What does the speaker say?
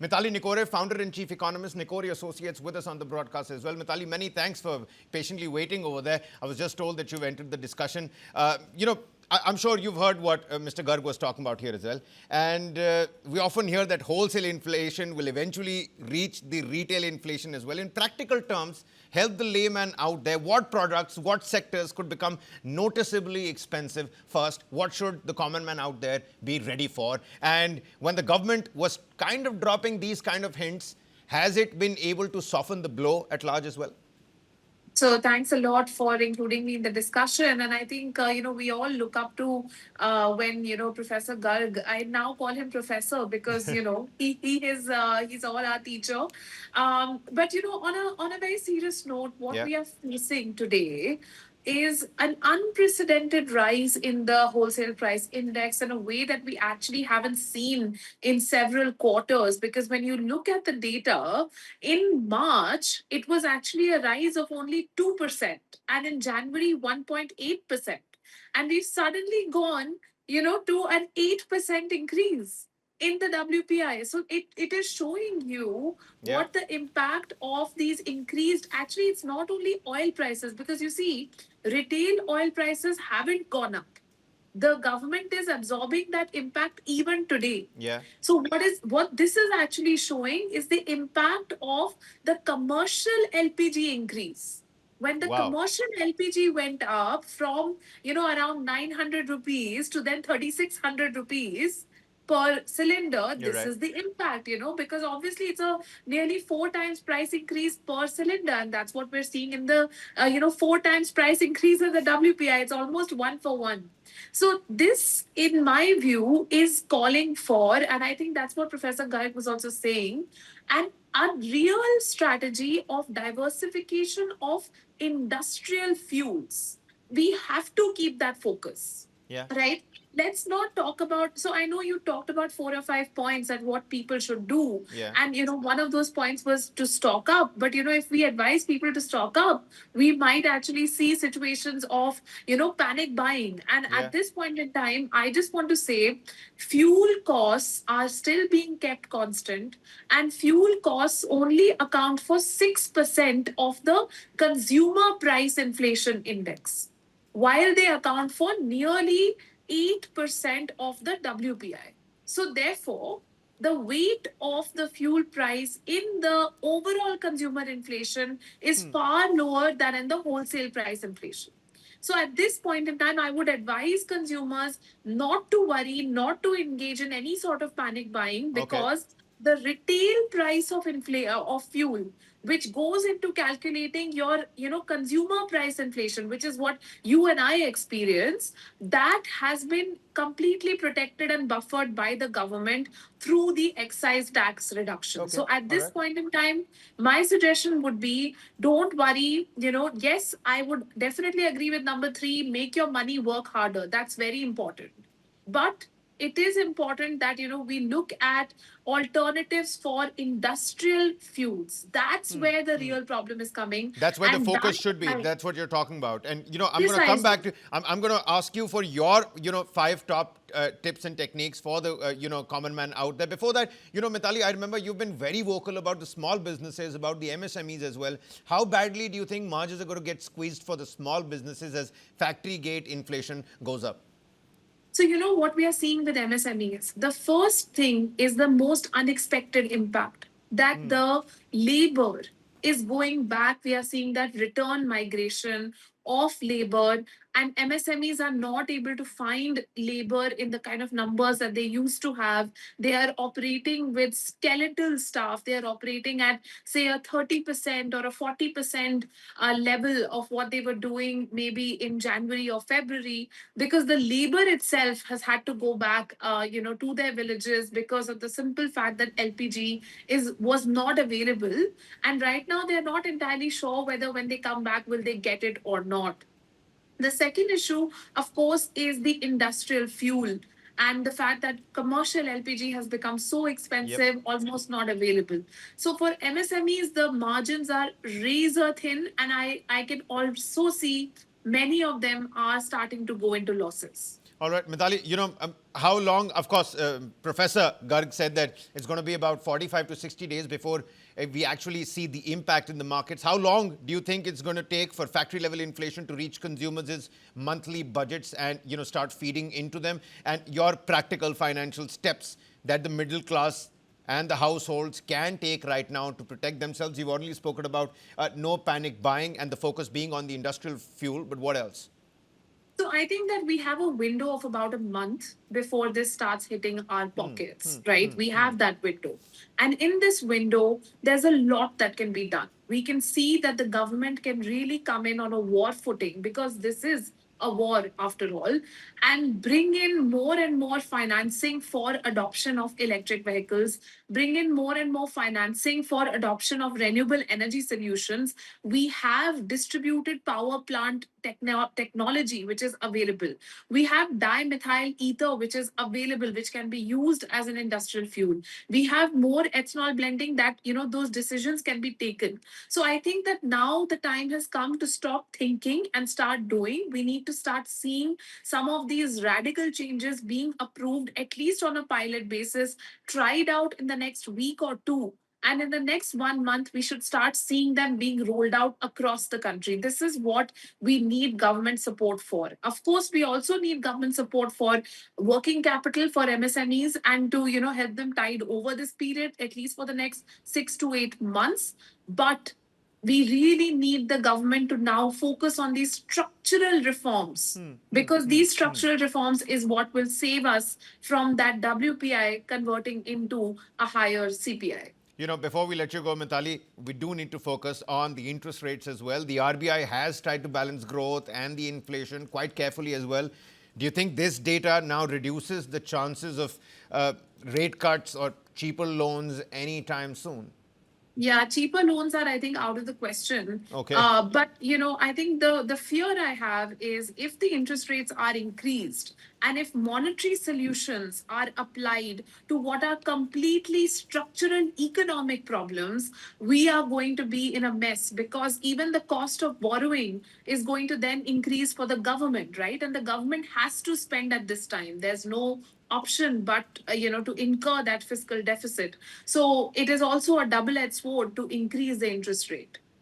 Mithali Nikore, founder and chief economist, Nikore Associates, with us on the broadcast as well. Mithali, many thanks for patiently waiting over there. I was just told that you've entered the discussion. I'm sure you've heard what Mr. Garg was talking about here as well. And we often hear that wholesale inflation will eventually reach the retail inflation as well. In practical terms, help the layman out there. What products, what sectors could become noticeably expensive first? What should the common man out there be ready for? And when the government was kind of dropping these kind of hints, has it been able to soften the blow at large as well? So thanks a lot for including me in the discussion. And I think, we all look up to when, Professor Garg, I now call him Professor because, he's all our teacher. But, on a very serious note, what Yeah. we are facing today is an unprecedented rise in the wholesale price index in a way that we actually haven't seen in several quarters. Because when you look at the data, in March, it was actually a rise of only 2%, and in January, 1.8%. And we've suddenly gone, to an 8% increase in the WPI. So it is showing you Yeah. what the impact of these increased. Actually, it's not only oil prices, because you see, retail oil prices haven't gone up. The government is absorbing that impact even today. Yeah. So what this is actually showing is the impact of the commercial LPG increase. When the Wow. commercial LPG went up from around 900 rupees to then 3600 rupees per cylinder, You're this right. is the impact, because obviously it's a nearly four times price increase per cylinder, and that's what we're seeing in the four times price increase in the WPI. It's almost one for one. So this, in my view, is calling for, and I think that's what Professor Garg was also saying, and a real strategy of diversification of industrial fuels. We have to keep that focus, Yeah. right? Let's not talk about. So I know you talked about 4 or 5 points at what people should do, Yeah. and one of those points was to stock up. But if we advise people to stock up, we might actually see situations of panic buying. And Yeah. at this point in time, I just want to say fuel costs are still being kept constant, and fuel costs only account for 6% of the consumer price inflation index, while they account for nearly 8% of the WPI. So, therefore, the weight of the fuel price in the overall consumer inflation is far lower than in the wholesale price inflation. So, at this point in time, I would advise consumers not to worry, not to engage in any sort of panic buying, Okay. because the retail price of of fuel, which goes into calculating your consumer price inflation, which is what you and I experience, that has been completely protected and buffered by the government through the excise tax reduction. Okay. So at All this right. point in time, my suggestion would be, don't worry. Yes, I would definitely agree with number 3, make your money work harder. That's very important. But it is important that we look at alternatives for industrial fuels. That's where the real problem is coming. That's where the And focus that should be. I That's what you're talking about. And, I'm going to come precisely. back to, I'm going to ask you for your, 5 top tips and techniques for the, common man out there. Before that, Mithali, I remember you've been very vocal about the small businesses, about the MSMEs as well. How badly do you think margins are going to get squeezed for the small businesses as factory gate inflation goes up? So, what we are seeing with MSMEs? The first thing is the most unexpected impact, that the labor is going back. We are seeing that return migration of labor, and MSMEs are not able to find labor in the kind of numbers that they used to have. They are operating with skeletal staff. They are operating at, say, a 30% or a 40% level of what they were doing maybe in January or February, because the labor itself has had to go back, to their villages, because of the simple fact that LPG was not available, and right now they are not entirely sure whether when they come back will they get it or not. The second issue, of course, is the industrial fuel, and the fact that commercial LPG has become so Yep. expensive, almost not available. So for MSMEs, the margins are razor thin, and I can also see many of them are starting to go into losses. All right, Mithali, how long, of course, Professor Garg said that it's going to be about 45 to 60 days before we actually see the impact in the markets. How long do you think it's going to take for factory level inflation to reach consumers' monthly budgets and, start feeding into them? And your practical financial steps that the middle class and the households can take right now to protect themselves? You've only spoken about no panic buying and the focus being on the industrial fuel, but what else? So I think that we have a window of about a month before this starts hitting our pockets, right? We have that window. And in this window, there's a lot that can be done. We can see that the government can really come in on a war footing because this is a war after all, and bring in more and more financing for adoption of electric vehicles, bring in more and more financing for adoption of renewable energy solutions. We have distributed power plant technology which is available. We have dimethyl ether which is available, which can be used as an industrial fuel. We have more ethanol blending that those decisions can be taken. So I think that now the time has come to stop thinking and start doing. We need to start seeing some of these radical changes being approved, at least on a pilot basis, tried out in the next week or two. And in the next 1 month, we should start seeing them being rolled out across the country. This is what we need government support for. Of course, we also need government support for working capital for MSMEs and to help them tide over this period, at least for the next 6 to 8 months. But we really need the government to now focus on these structural reforms, because these structural reforms is what will save us from that WPI converting into a higher CPI. Before we let you go, Mithali, we do need to focus on the interest rates as well. The RBI has tried to balance growth and the inflation quite carefully as well. Do you think this data now reduces the chances of rate cuts or cheaper loans anytime soon? Yeah, cheaper loans are, I think, out of the question. Okay. But I think the fear I have is if the interest rates are increased and if monetary solutions are applied to what are completely structural economic problems, we are going to be in a mess, because even the cost of borrowing is going to then increase for the government, right? And the government has to spend at this time. There's no option but to incur that fiscal deficit. So it is also a double-edged sword to increase the interest rate.